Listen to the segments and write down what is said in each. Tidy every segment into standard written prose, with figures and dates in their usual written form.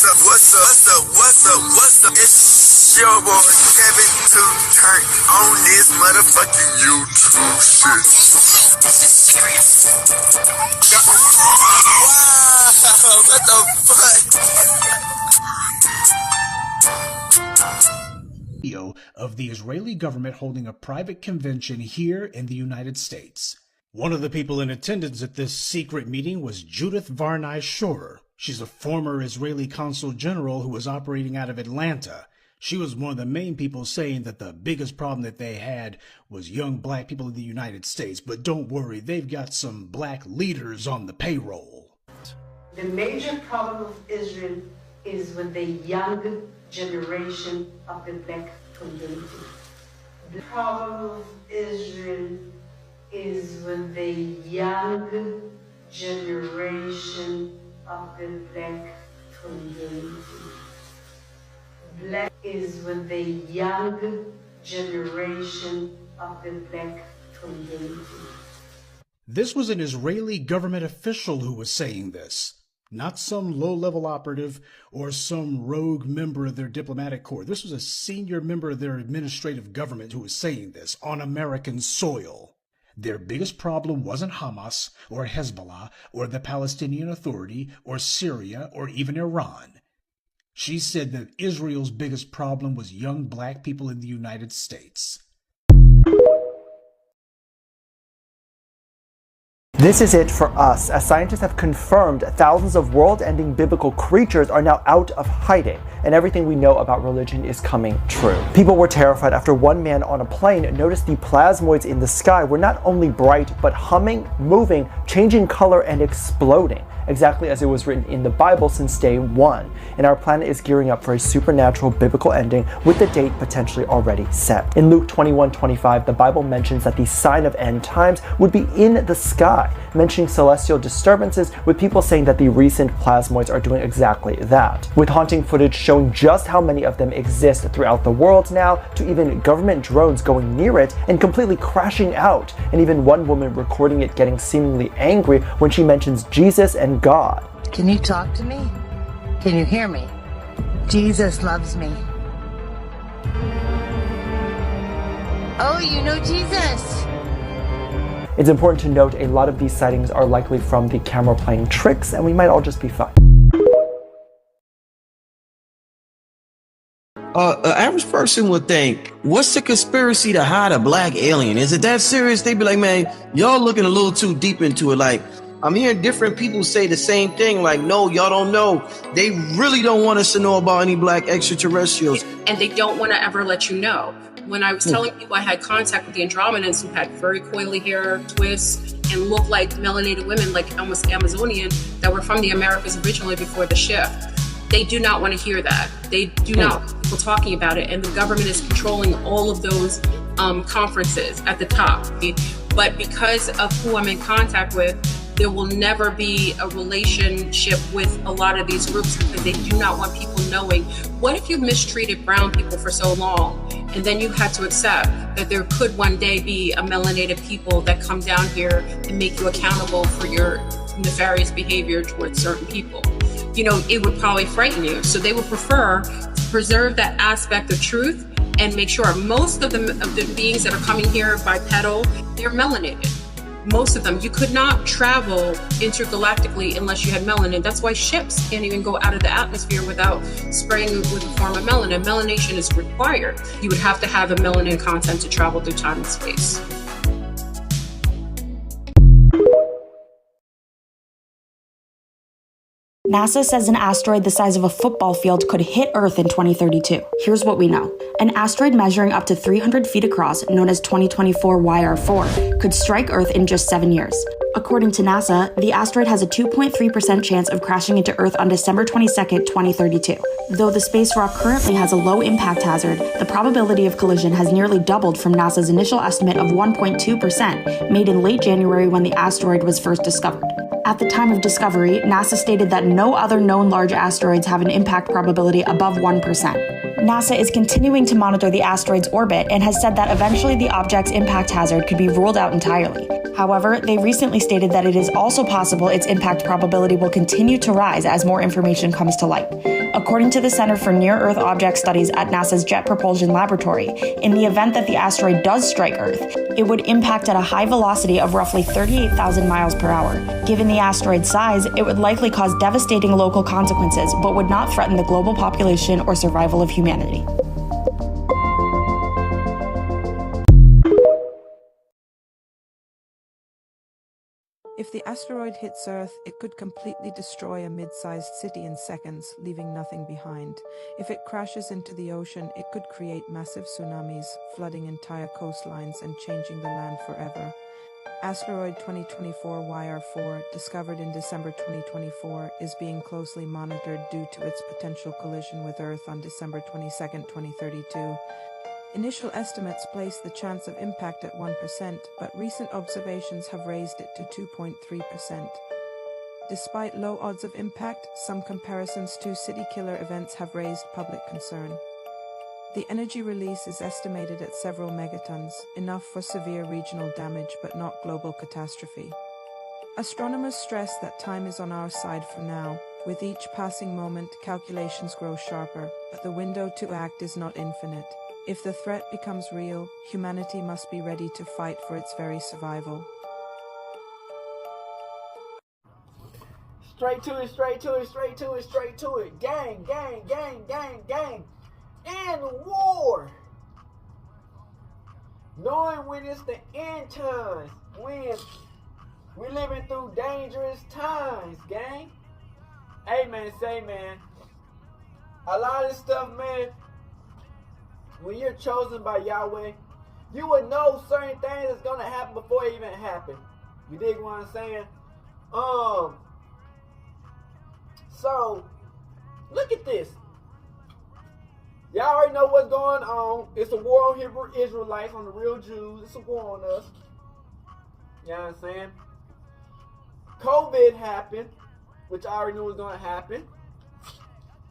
What's up? It's your boy Kevin to turn on this motherfucking YouTube shit. This is serious. Wow, what the fuck? Video of the Israeli government holding a private convention here in the United States. One of the people in attendance at this secret meeting was Judith Varney Shorer. She's a former Israeli consul general who was operating out of Atlanta. She was one of the main people saying that the biggest problem that they had was young black people in the United States. But don't worry, they've got some black leaders on the payroll. The major problem of Israel is with the young generation of the black community. The problem of Israel is with the young generation of the black community. Black is with the young generation of the black community. This was an Israeli government official who was saying this, not some low-level operative or some rogue member of their diplomatic corps. This was a senior member of their administrative government who was saying this on American soil. Their biggest problem wasn't Hamas or Hezbollah or the Palestinian Authority or Syria or even Iran. She said that Israel's biggest problem was young black people in the United States. This is it for us, as scientists have confirmed thousands of world-ending biblical creatures are now out of hiding, and everything we know about religion is coming true. People were terrified after one man on a plane noticed the plasmoids in the sky were not only bright, but humming, moving, changing color, and exploding, exactly as it was written in the Bible since day one. And our planet is gearing up for a supernatural biblical ending with the date potentially already set. In Luke 21:25, the Bible mentions that the sign of end times would be in the sky, mentioning celestial disturbances, with people saying that the recent plasmoids are doing exactly that, with haunting footage showing just how many of them exist throughout the world now, to even government drones going near it and completely crashing out, and even one woman recording it getting seemingly angry when she mentions Jesus and God. Can you talk to me? Can you hear me? Jesus loves me. Oh, you know Jesus. It's important to note a lot of these sightings are likely from the camera playing tricks, and we might all just be fine. An average person would think, what's the conspiracy to hide a black alien? Is it that serious? They'd be like, man, y'all looking a little too deep into it. Like, I'm hearing different people say the same thing. Like, no, y'all don't know. They really don't want us to know about any black extraterrestrials. And they don't want to ever let you know. When I was telling people I had contact with the Andromedans who had very coily hair, twists, and looked like melanated women, like almost Amazonian, that were from the Americas originally before the shift. They do not want to hear that. They do not want people talking about it. And the government is controlling all of those conferences at the top. But because of who I'm in contact with, there will never be a relationship with a lot of these groups because they do not want people knowing. What if you mistreated brown people for so long and then you had to accept that there could one day be a melanated people that come down here and make you accountable for your nefarious behavior towards certain people? You know, it would probably frighten you. So they would prefer to preserve that aspect of truth and make sure most of the beings that are coming here bipedal, they're melanated. Most of them. You could not travel intergalactically unless you had melanin. That's why ships can't even go out of the atmosphere without spraying with a form of melanin. Melanation is required. You would have to have a melanin content to travel through time and space. NASA says an asteroid the size of a football field could hit Earth in 2032. Here's what we know. An asteroid measuring up to 300 feet across, known as 2024 YR4, could strike Earth in just 7 years. According to NASA, the asteroid has a 2.3% chance of crashing into Earth on December 22, 2032. Though the space rock currently has a low impact hazard, the probability of collision has nearly doubled from NASA's initial estimate of 1.2%, made in late January when the asteroid was first discovered. At the time of discovery, NASA stated that no other known large asteroids have an impact probability above 1%. NASA is continuing to monitor the asteroid's orbit and has said that eventually the object's impact hazard could be ruled out entirely. However, they recently stated that it is also possible its impact probability will continue to rise as more information comes to light. According to the Center for Near-Earth Object Studies at NASA's Jet Propulsion Laboratory, in the event that the asteroid does strike Earth, it would impact at a high velocity of roughly 38,000 miles per hour. Given the asteroid's size, it would likely cause devastating local consequences, but would not threaten the global population or survival of humanity. If the asteroid hits Earth, it could completely destroy a mid-sized city in seconds, leaving nothing behind. If it crashes into the ocean, it could create massive tsunamis, flooding entire coastlines and changing the land forever. Asteroid 2024 YR4, discovered in December 2024, is being closely monitored due to its potential collision with Earth on December 22, 2032. Initial estimates place the chance of impact at 1%, but recent observations have raised it to 2.3%. Despite low odds of impact, some comparisons to city killer events have raised public concern. The energy release is estimated at several megatons, enough for severe regional damage but not global catastrophe. Astronomers stress that time is on our side for now. With each passing moment, calculations grow sharper, but the window to act is not infinite. If the threat becomes real, humanity must be ready to fight for its very survival. Straight to it, straight to it, straight to it, straight to it. Gang, gang, gang, gang, gang. In war. Knowing when it's the end times, when we're living through dangerous times, gang. Hey man, say man, a lot of this stuff, man, when you're chosen by Yahweh, you would know certain things that's gonna happen before it even happen. You dig what I'm saying? So look at this. Y'all already know what's going on. It's a war on Hebrew Israelites, on the real Jews. It's a war on us. You know what I'm saying? COVID happened, which I already knew was gonna happen.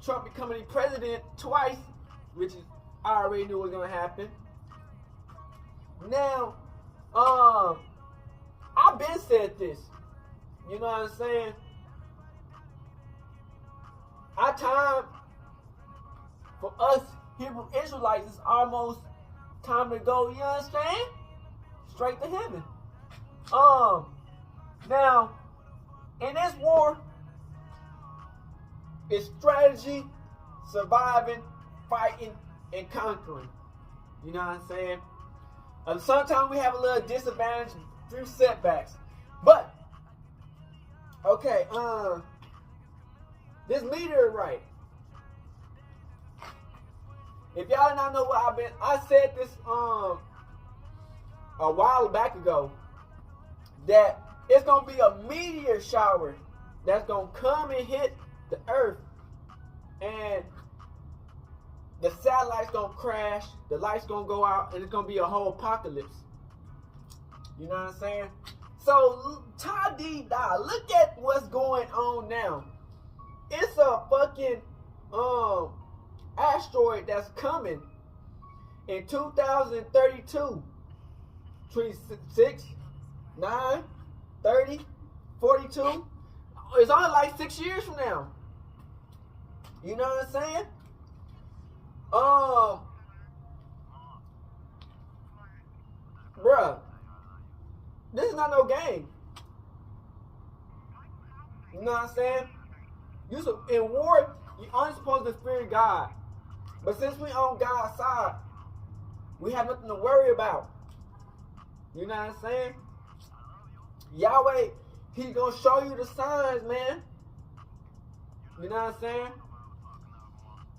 Trump becoming president twice, which is I already knew was gonna happen. Now, I've been said this. You know what I'm saying? Our time for us Hebrew Israelites is almost time to go. You understand? Straight to heaven. Now, in this war, it's strategy, surviving, fighting, and conquering. You know what I'm saying? And sometimes we have a little disadvantage through setbacks. But okay, this meteorite. If y'all do not know what I said this a while back ago, that it's gonna be a meteor shower that's gonna come and hit the earth, and the satellite's gonna crash, the lights gonna go out, and it's gonna be a whole apocalypse. You know what I'm saying? So, ta-dee-da, look at what's going on now. It's a fucking asteroid that's coming in 2032, 26, 9, 30, 42. It's only like 6 years from now. You know what I'm saying? Bruh, this is not no game. You know what I'm saying? In war, you only supposed to fear God. But since we on God's side, we have nothing to worry about. You know what I'm saying? Yahweh, He gonna show you the signs, man. You know what I'm saying?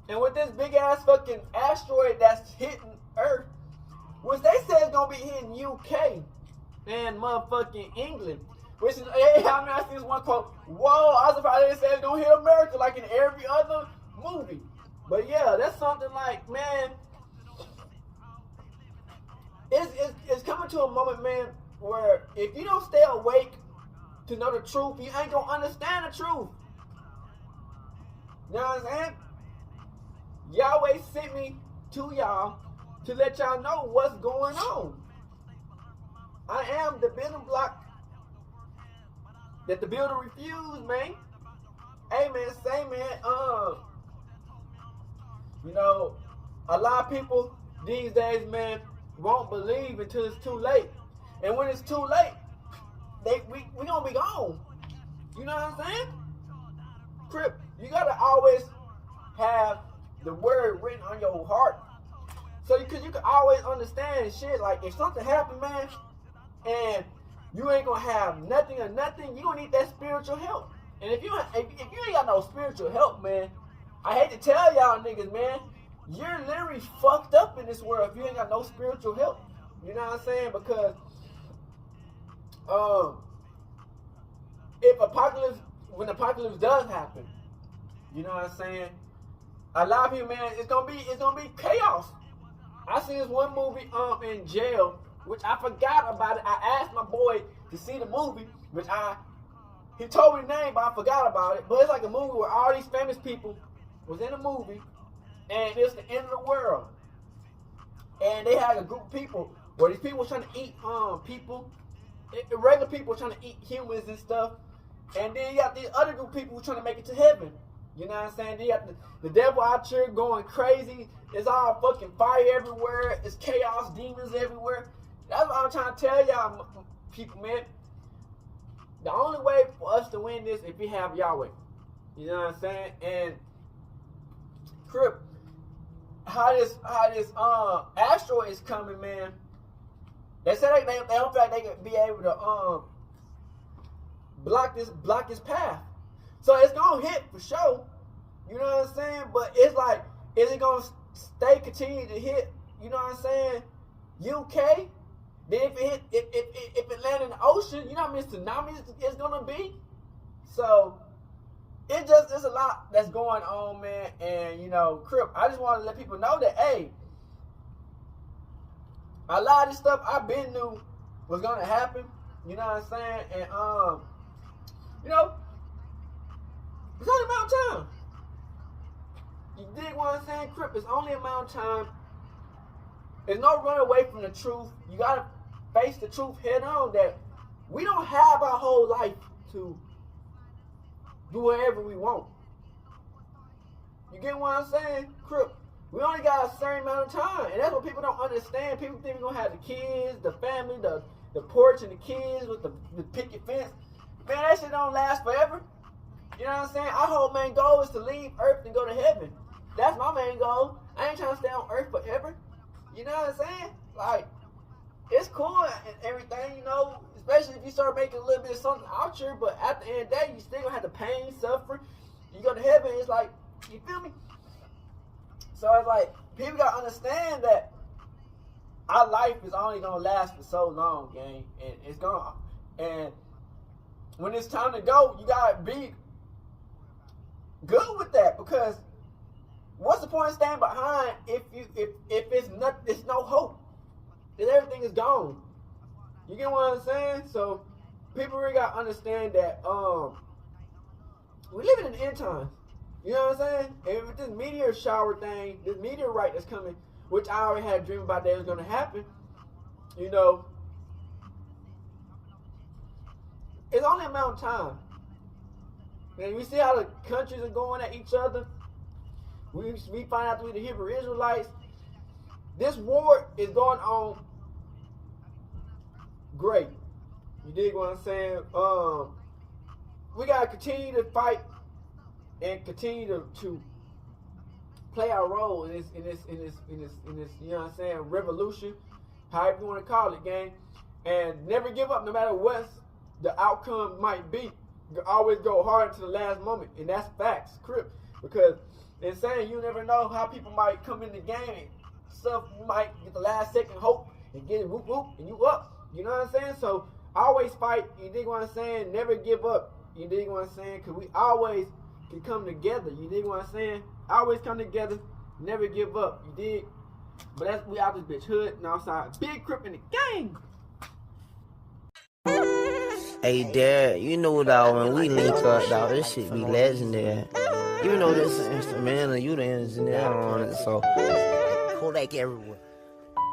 And with this big ass fucking asteroid that's hitting Earth, which they say is gonna be hitting UK and motherfucking England. Which is, hey, I see this one quote, whoa, I was surprised they said it's gonna hit America like in every other movie. But yeah, that's something like, man, it's coming to a moment, man, where if you don't stay awake to know the truth, you ain't gonna understand the truth. You know what I'm saying? Yahweh sent me to y'all to let y'all know what's going on. I am the building block that the builder refused, man. Hey, man, say, man, You know, a lot of people these days, man, won't believe until it's too late. And when it's too late, we gonna be gone. You know what I'm saying? Crip, you gotta always have the word written on your heart. So you can always understand shit. Like if something happened, man, and you ain't gonna have nothing or nothing, you gonna need that spiritual help. And if you ain't got no spiritual help, man, I hate to tell y'all niggas, man, you're literally fucked up in this world if you ain't got no spiritual help. You know what I'm saying? Because when apocalypse does happen, you know what I'm saying? A lot of people, man, it's gonna be chaos. I seen this one movie in jail, which I forgot about it. I asked my boy to see the movie, he told me the name, but I forgot about it. But it's like a movie where all these famous people was in the movie, and it's the end of the world. And they had a group of people where these people were trying to eat people, regular people trying to eat humans and stuff. And then you got these other group of people who trying to make it to heaven. You know what I'm saying? Then you got the devil out here going crazy. It's all fucking fire everywhere. It's chaos, demons everywhere. That's what I'm trying to tell y'all people, man. The only way for us to win this if we have Yahweh. You know what I'm saying? And Crip, how this asteroid is coming, man. They said they don't feel like they could be able to block this path. So it's gonna hit for sure. You know what I'm saying? But it's like, is it gonna continue to hit? You know what I'm saying? UK. Then if it land in the ocean, you know how many tsunamis it's gonna be? So it's a lot that's going on, man. And you know, Crip, I just want to let people know that, hey, a lot of this stuff I've been knew was gonna happen. You know what I'm saying? And you know, it's only a matter of time. You dig what I'm saying, Crip? It's only a matter of time. There's no run away from the truth. You gotta face the truth head on that we don't have our whole life to do whatever we want. You get what I'm saying, Crip? We only got a certain amount of time, and that's what people don't understand. People think we're gonna have the kids, the family, the porch, and the kids with the picket fence. Man, that shit don't last forever. You know what I'm saying? Our whole main goal is to leave Earth and go to heaven. That's my main goal. I ain't trying to stay on Earth forever. You know what I'm saying? Like, it's cool and everything, you know, especially if you start making a little bit of something out here, but at the end of the day, you still gonna have the pain, suffer. You go to heaven, it's like, you feel me? So it's like, people gotta understand that our life is only gonna last for so long, gang. And it's gonna, and when it's time to go, you gotta be good with that, because what's the point of staying behind if it's no hope? If everything is gone. You get what I'm saying? So people really gotta understand that we living in the end times. You know what I'm saying? And with this meteor shower thing, this meteorite that's coming, which I already had a dream about that was gonna happen, you know, it's only a matter of time. And we see how the countries are going at each other. We find out through the Hebrew Israelites. This war is going on great. You dig what I'm saying? We gotta continue to fight and continue to play our role in this, you know what I'm saying, revolution, however you want to call it, gang. And never give up, no matter what the outcome might be. You always go hard to the last moment, and that's facts, Crip. Because they're saying you never know how people might come in the game. Stuff, you might get the last second hope and get it whoop whoop and you up. You know what I'm saying? So always fight. You dig what I'm saying? Never give up. You dig what I'm saying? Because we always can come together. You dig what I'm saying? Always come together. Never give up. You dig? But that's, we out this bitch hood and outside. Big Crip in the gang. Hey, Dad, you know that when we link up, dog, this shit be legendary. Even though this is instrumental, you the engineer on it, so Kodak everywhere.